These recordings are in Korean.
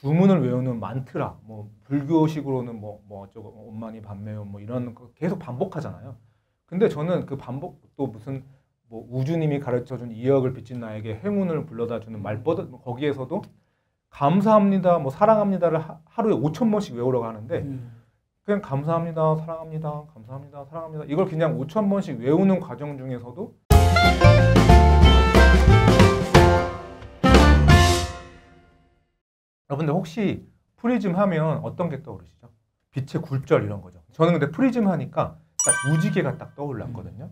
주문을 외우는 만트라, 뭐 불교식으로는 뭐 어쩌고 엄마니 밤매요 뭐 이런 거 계속 반복하잖아요. 근데 저는 그 반복도 무슨 뭐 우주님이 가르쳐준 이역을 빚진 나에게 행운을 불러다주는 말버릇 거기에서도 감사합니다, 뭐 사랑합니다를 하루에 5,000번씩 외우라고 하는데 그냥 감사합니다, 사랑합니다, 감사합니다, 사랑합니다 이걸 그냥 5,000번씩 외우는 과정 중에서도 여러분들 혹시 프리즘 하면 어떤 게 떠오르시죠? 빛의 굴절 이런 거죠. 저는 근데 프리즘 하니까 딱 무지개가 딱 떠올랐거든요.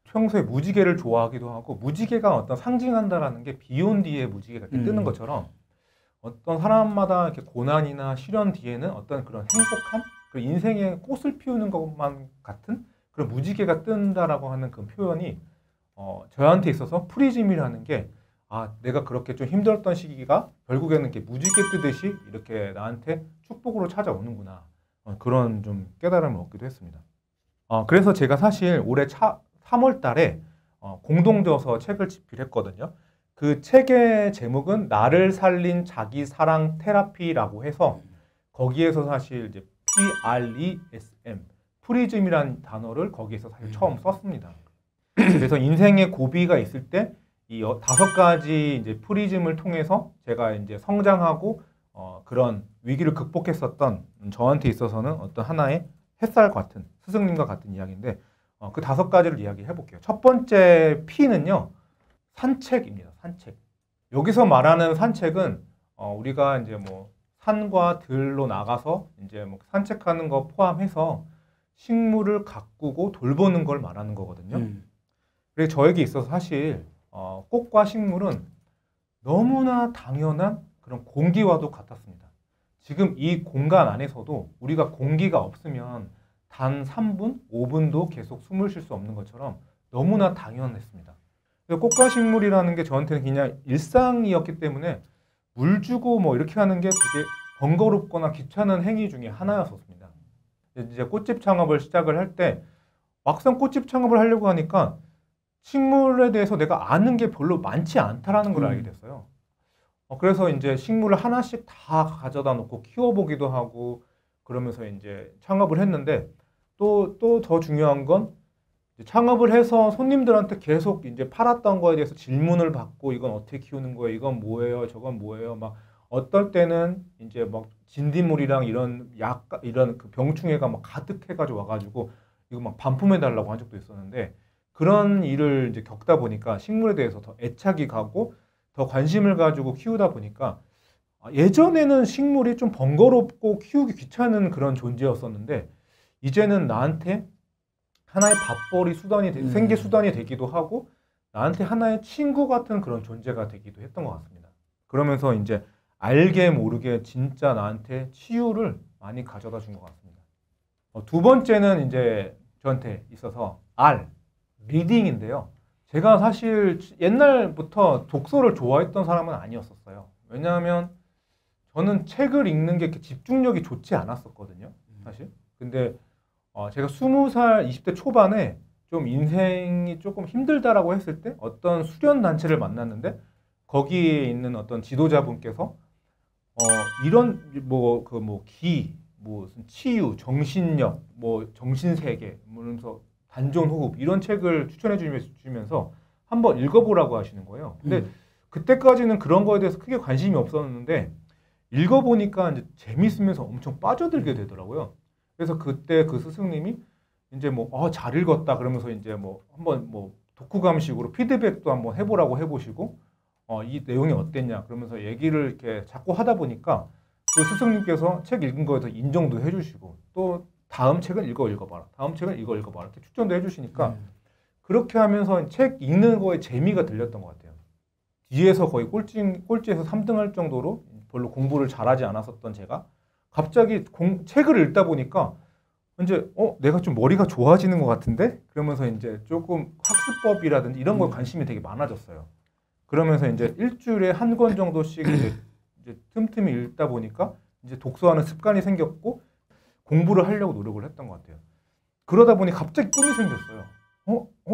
평소에 무지개를 좋아하기도 하고 무지개가 어떤 상징한다라는 게 비온 뒤에 무지개가 이렇게 뜨는 것처럼 어떤 사람마다 이렇게 고난이나 시련 뒤에는 어떤 그런 행복함, 그 인생의 꽃을 피우는 것만 같은 그런 무지개가 뜬다라고 하는 그 표현이 저한테 있어서 프리즘이라는 게 내가 그렇게 좀 힘들었던 시기가 결국에는 이렇게 무지개 뜨듯이 이렇게 나한테 축복으로 찾아오는구나. 그런 좀 깨달음을 얻기도 했습니다. 그래서 제가 사실 올해 3월 달에 공동저서 책을 집필했거든요. 그 책의 제목은 나를 살린 자기 사랑 테라피라고 해서 거기에서 사실 이제 PRESM, 프리즘이라는 단어를 거기에서 사실 처음 썼습니다. 그래서 인생의 고비가 있을 때 이 5가지 이제 프리즘을 통해서 제가 이제 성장하고 그런 위기를 극복했었던 저한테 있어서는 어떤 하나의 햇살 같은 스승님과 같은 이야기인데 그 5가지를 이야기해 볼게요. 첫 번째 P는요, 산책입니다. 산책. 여기서 말하는 산책은 우리가 이제 뭐 산과 들로 나가서 이제 뭐 산책하는 거 포함해서 식물을 가꾸고 돌보는 걸 말하는 거거든요. 그래서 저에게 있어서 사실 꽃과 식물은 너무나 당연한 그런 공기와도 같았습니다. 지금 이 공간 안에서도 우리가 공기가 없으면 단 3분, 5분도 계속 숨을 쉴 수 없는 것처럼 너무나 당연했습니다. 꽃과 식물이라는 게 저한테는 그냥 일상이었기 때문에 물 주고 뭐 이렇게 하는 게 되게 번거롭거나 귀찮은 행위 중에 하나였었습니다. 이제 꽃집 창업을 시작을 할 때 막상 꽃집 창업을 하려고 하니까 식물에 대해서 내가 아는 게 별로 많지 않다라는 걸 알게 됐어요. 그래서 이제 식물을 하나씩 다 가져다 놓고 키워보기도 하고 그러면서 이제 창업을 했는데 또 더 중요한 건 창업을 해서 손님들한테 계속 이제 팔았던 거에 대해서 질문을 받고 이건 어떻게 키우는 거예요? 이건 뭐예요? 저건 뭐예요? 막 어떨 때는 이제 막 진딧물이랑 이런 그 병충해가 막 가득해가지고 와가지고 이거 막 반품해 달라고 한 적도 있었는데 그런 일을 이제 겪다 보니까 식물에 대해서 더 애착이 가고 더 관심을 가지고 키우다 보니까 예전에는 식물이 좀 번거롭고 키우기 귀찮은 그런 존재였었는데 이제는 나한테 하나의 밥벌이 수단이 생계 수단이 되기도 하고 나한테 하나의 친구 같은 그런 존재가 되기도 했던 것 같습니다. 그러면서 이제 알게 모르게 진짜 나한테 치유를 많이 가져다 준 것 같습니다. 두 번째는 이제 저한테 있어서 리딩인데요. 제가 사실 옛날부터 독서를 좋아했던 사람은 아니었었어요. 왜냐하면 저는 책을 읽는 게 집중력이 좋지 않았었거든요. 사실. 근데 제가 20살, 20대 초반에 좀 인생이 조금 힘들다라고 했을 때 어떤 수련 단체를 만났는데 거기에 있는 어떤 지도자분께서 이런 무슨 치유, 정신력, 뭐 정신세계, 그러면서 단전호흡 이런 책을 추천해 주시면서 한번 읽어보라고 하시는 거예요. 근데 그때까지는 그런 거에 대해서 크게 관심이 없었는데 읽어보니까 이제 재밌으면서 엄청 빠져들게 되더라고요. 그래서 그때 그 스승님이 이제 잘 읽었다 그러면서 이제 한번 독후감식으로 피드백도 한번 해보라고 해보시고 이 내용이 어땠냐 그러면서 얘기를 이렇게 자꾸 하다 보니까 그 스승님께서 책 읽은 거에 대해서 인정도 해주시고 또 다음 책은 읽어봐라. 다음 책은 읽어봐라. 이렇게 추천도 해주시니까 그렇게 하면서 책 읽는 거에 재미가 들렸던 것 같아요. 뒤에서 거의 꼴찌에서 3등 할 정도로 별로 공부를 잘하지 않았었던 제가 갑자기 책을 읽다 보니까 이제 내가 좀 머리가 좋아지는 것 같은데? 그러면서 이제 조금 학습법이라든지 이런 거에 관심이 되게 많아졌어요. 그러면서 이제 일주일에 한 권 정도씩 이제 틈틈이 읽다 보니까 이제 독서하는 습관이 생겼고 공부를 하려고 노력을 했던 것 같아요. 그러다 보니 갑자기 꿈이 생겼어요.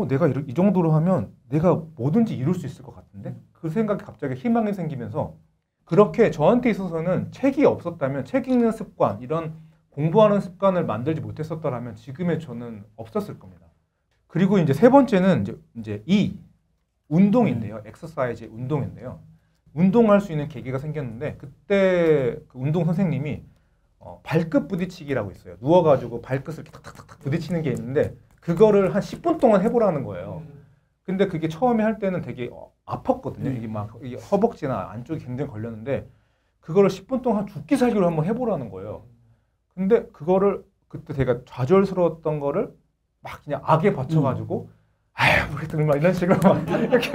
내가 이 정도로 하면 내가 뭐든지 이룰 수 있을 것 같은데? 그 생각이 갑자기 희망이 생기면서 그렇게 저한테 있어서는 책이 없었다면 책 읽는 습관, 이런 공부하는 습관을 만들지 못했었더라면 지금의 저는 없었을 겁니다. 그리고 이제 세 번째는 이제 운동인데요. 엑서사이즈 운동인데요. 운동할 수 있는 계기가 생겼는데 그때 그 운동 선생님이 발끝 부딪히기라고 있어요. 누워가지고 발끝을 이렇게 탁탁탁 부딪히는 게 있는데 그거를 한 10분 동안 해보라는 거예요. 근데 그게 처음에 할 때는 되게 아팠거든요. 이게 막 이게 허벅지나 안쪽이 굉장히 걸렸는데 그거를 10분 동안 죽기 살기로 한번 해보라는 거예요. 근데 그거를 그때 제가 좌절스러웠던 거를 막 그냥 악에 받쳐가지고 아유 모르겠다 막 이런 식으로 막 이렇게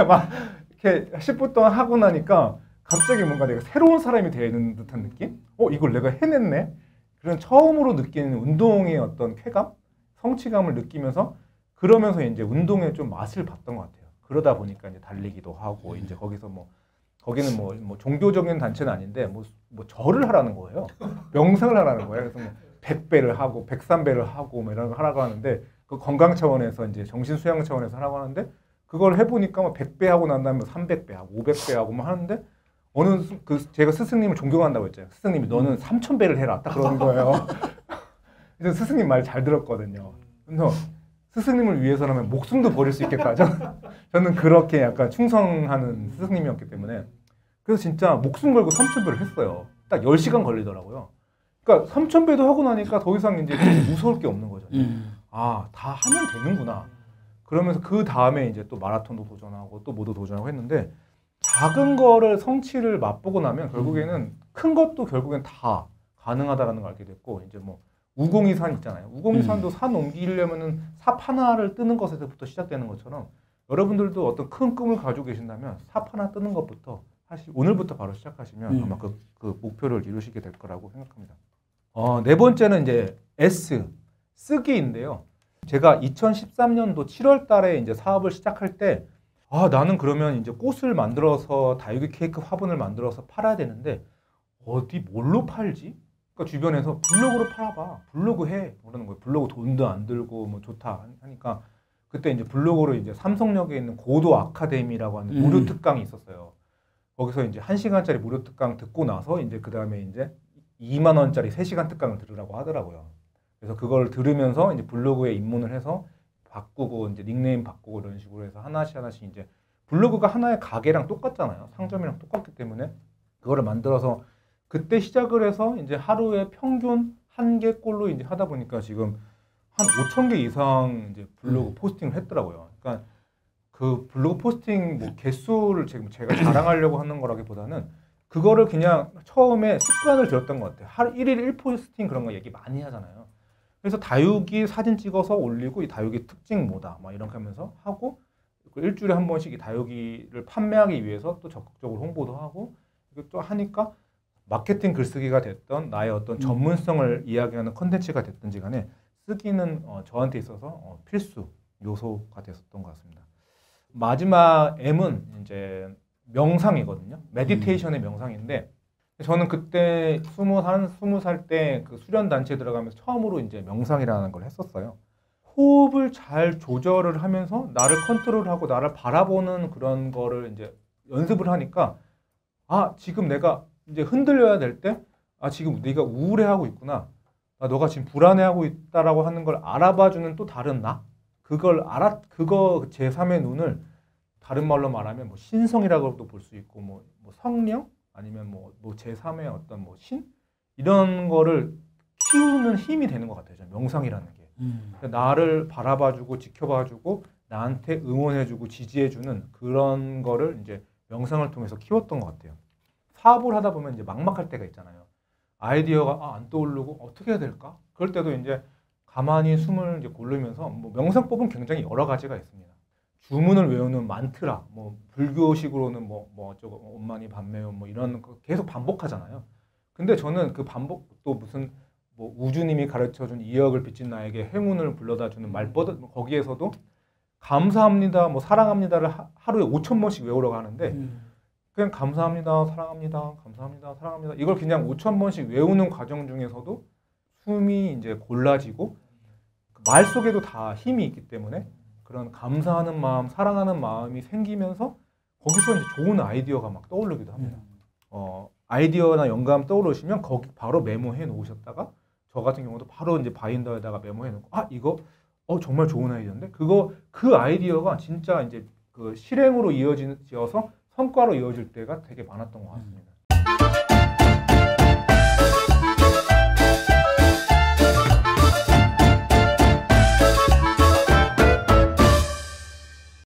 10분 동안 하고 나니까 갑자기 뭔가 내가 새로운 사람이 되는 듯한 느낌? 이걸 내가 해냈네? 그런 처음으로 느끼는 운동의 어떤 쾌감? 성취감을 느끼면서 그러면서 이제 운동에 좀 맛을 봤던 것 같아요. 그러다 보니까 이제 달리기도 하고 이제 거기서 거기는 뭐 종교적인 단체는 아닌데 뭐 절을 하라는 거예요. 명상을 하라는 거예요. 그래서 뭐 100배를 하고 103배를 하고 뭐 이런 거 하라고 하는데 그 건강 차원에서 이제 정신 수양 차원에서 하라고 하는데 그걸 해보니까 뭐 100배 하고 난 다음에 300배 하고 500배 하고 뭐 하는데 제가 스승님을 존경한다고 했잖아요. 스승님이 너는 3000배를 해라 딱 그러는 거예요. 그래서 스승님 말 잘 들었거든요. 그래서 스승님을 위해서라면 목숨도 버릴 수 있겠다. 저는 그렇게 약간 충성하는 스승님이었기 때문에 그래서 진짜 목숨 걸고 3000배를 했어요. 딱 10시간 걸리더라고요. 그러니까 3000배도 하고 나니까 더 이상 이제 무서울 게 없는 거죠. 다 하면 되는구나. 그러면서 그 다음에 이제 또 마라톤도 도전하고 또 뭐도 도전하고 했는데 작은 거를 성취를 맛보고 나면 결국에는 큰 것도 결국엔 다 가능하다라는 걸 알게 됐고 이제 뭐 우공이산 있잖아요. 우공이산도 산 옮기려면은 삽 하나를 뜨는 것에서부터 시작되는 것처럼 여러분들도 어떤 큰 꿈을 가지고 계신다면 삽 하나 뜨는 것부터 사실 오늘부터 바로 시작하시면 아마 그 목표를 이루시게 될 거라고 생각합니다. 네 번째는 이제 쓰기인데요. 제가 2013년도 7월 달에 이제 사업을 시작할 때 나는 그러면 이제 꽃을 만들어서 다육이 케이크 화분을 만들어서 팔아야 되는데 뭘로 팔지? 그러니까 주변에서 블로그로 팔아봐. 블로그 해. 그러는 거예요. 블로그 돈도 안 들고 뭐 좋다 하니까 그때 이제 블로그로 이제 삼성역에 있는 고도 아카데미라고 하는 무료 특강이 있었어요. 거기서 이제 1시간짜리 무료 특강 듣고 나서 이제 그 다음에 이제 2만 원짜리 3시간 특강을 들으라고 하더라고요. 그래서 그걸 들으면서 이제 블로그에 입문을 해서 바꾸고 이제 닉네임 바꾸고 이런 식으로 해서 하나씩 이제 블로그가 하나의 가게랑 똑같잖아요. 상점이랑 똑같기 때문에 그거를 만들어서 그때 시작을 해서 이제 하루에 평균 1개꼴로 이제 하다 보니까 지금 한 5,000개 이상 이제 블로그 포스팅을 했더라고요. 그러니까 그 블로그 포스팅 뭐 개수를 지금 제가 자랑하려고 하는 거라기보다는 그거를 그냥 처음에 습관을 들였던 것 같아요. 하루 1일 1포스팅 그런 거 얘기 많이 하잖아요. 그래서 다육이 사진 찍어서 올리고 이 다육이 특징 뭐다 막 이렇게 하면서 하고 일주일에 한 번씩 이 다육이를 판매하기 위해서 또 적극적으로 홍보도 하고 또 하니까 마케팅 글쓰기가 됐던 나의 어떤 전문성을 이야기하는 컨텐츠가 됐든지 간에 쓰기는 저한테 있어서 필수 요소가 됐었던 것 같습니다. 마지막 M은 이제 명상이거든요. 메디테이션의 명상인데 저는 그때 20살 때 그 수련 단체에 들어가면서 처음으로 이제 명상이라는 걸 했었어요. 호흡을 잘 조절을 하면서 나를 컨트롤하고 나를 바라보는 그런 거를 이제 연습을 하니까 지금 내가 이제 흔들려야 될 때 지금 네가 우울해하고 있구나. 너가 지금 불안해하고 있다라고 하는 걸 알아봐주는 또 다른 나? 그거 제3의 눈을 다른 말로 말하면 뭐 신성이라고도 볼 수 있고 뭐 성령 아니면 뭐 제3의 어떤 뭐 신 이런 거를 키우는 힘이 되는 것 같아요. 명상이라는 게 나를 바라봐주고 지켜봐주고 나한테 응원해주고 지지해주는 그런 거를 이제 명상을 통해서 키웠던 것 같아요. 사업을 하다 보면 이제 막막할 때가 있잖아요. 아이디어가 안 떠오르고 어떻게 해야 될까? 그럴 때도 이제 가만히 숨을 이제 고르면서 뭐 명상법은 굉장히 여러 가지가 있습니다. 주문을 외우는 만트라, 뭐 불교식으로는 뭐 어쩌고 엄마니 밤매요 뭐 이런 거 계속 반복하잖아요. 근데 저는 그 반복도 무슨 뭐 우주님이 가르쳐준 이역을 빚진 나에게 행운을 불러다주는 말버릇 거기에서도 감사합니다, 뭐 사랑합니다를 하루에 5,000번씩 외우라고 하는데 그냥 감사합니다, 사랑합니다, 감사합니다, 사랑합니다 이걸 그냥 5,000번씩 외우는 과정 중에서도 숨이 이제 골라지고 말 속에도 다 힘이 있기 때문에 그런 감사하는 마음, 사랑하는 마음이 생기면서 거기서 이제 좋은 아이디어가 막 떠오르기도 합니다. 아이디어나 영감 떠오르시면 거기 바로 메모해 놓으셨다가 저 같은 경우도 바로 이제 바인더에다가 메모해 놓고 이거 정말 좋은 아이디어인데 그 아이디어가 진짜 이제 그 실행으로 이어져서 성과로 이어질 때가 되게 많았던 것 같습니다.